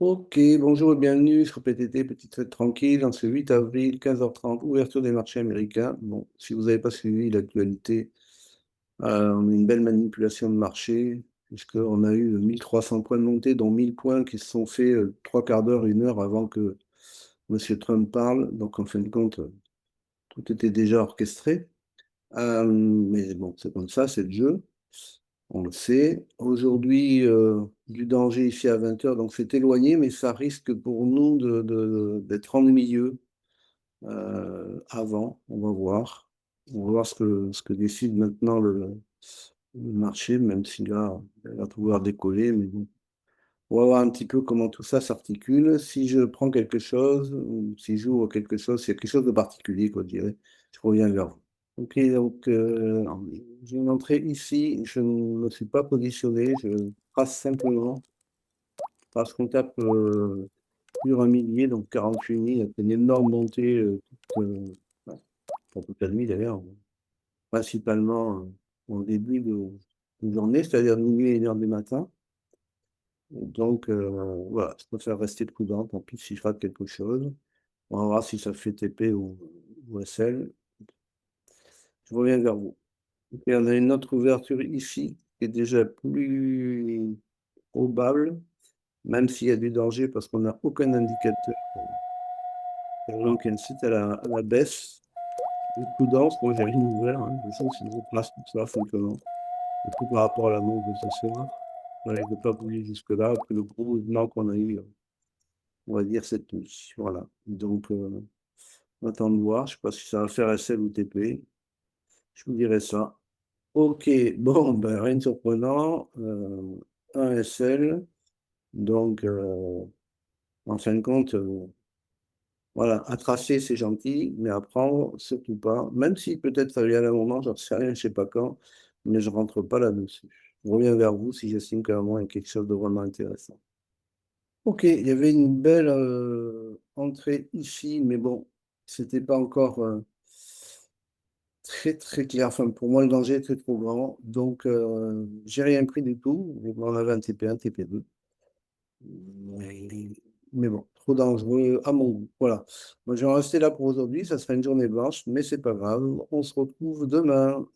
Ok, bonjour et bienvenue sur PTT, petite fête tranquille, en ce 8 avril, 15h30, ouverture des marchés américains. Bon, si vous n'avez pas suivi l'actualité, on a une belle manipulation de marché, puisqu'on a eu 1300 points de montée, dont 1000 points qui se sont faits trois quarts d'heure, une heure avant que M. Trump parle. Donc, en fin de compte, tout était déjà orchestré. Mais bon, c'est comme ça, c'est le jeu. On le sait. Aujourd'hui, du danger ici à 20h, donc c'est éloigné, mais ça risque pour nous d'être ennuyeux avant. On va voir. On va voir ce que décide maintenant le marché, même si là, il va pouvoir décoller. Mais bon, on va voir un petit peu comment tout ça s'articule. Si je prends quelque chose, ou si j'ouvre quelque chose, s'il y a quelque chose de particulier, quoi, je dirais, je reviens vers vous. Ok, donc j'ai une entrée ici, je ne me suis pas positionné, je trace simplement parce qu'on tape sur un millier, donc 48 000, c'est une énorme montée ouais, pour toute la nuit d'ailleurs, principalement au début de journée, c'est-à-dire minuit et 1 heure du matin. Donc voilà, je préfère rester prudent, tant pis si je rate quelque chose. On va voir si ça fait TP ou SL. Je reviens vers vous. Et on a une autre ouverture ici qui est déjà plus probable, même s'il y a du danger parce qu'on n'a aucun indicateur. Donc, il y a un site à la baisse. De prudence, moi j'ai rien ouvert, hein. Je sens que je replace tout ça simplement. Surtout par rapport à l'annonce de ce soir. Voilà, il ne peut pas bouger jusque-là après le gros mouvement qu'on a eu, on va dire, cette nuit. Voilà. Donc, on attend de voir. Je ne sais pas si ça va faire SL ou TP. Je vous dirai ça. Ok, bon, ben, rien de surprenant. Un SL. Donc, en fin de compte, voilà, à tracer, c'est gentil, mais à prendre, surtout pas. Même si peut-être ça vient à un moment, j'en sais rien, je ne sais pas quand, mais je ne rentre pas là-dessus. Je reviens vers vous si j'estime qu'à un moment, il y a quelque chose de vraiment intéressant. Ok, il y avait une belle entrée ici, mais bon, c'était pas encore très très clair. Enfin, pour moi, le danger était trop grand, donc j'ai rien pris du tout. On avait un TP1, TP2. Mais bon, trop dangereux à mon goût. Voilà. Moi, je vais en rester là pour aujourd'hui. Ça sera une journée blanche, mais c'est pas grave. On se retrouve demain.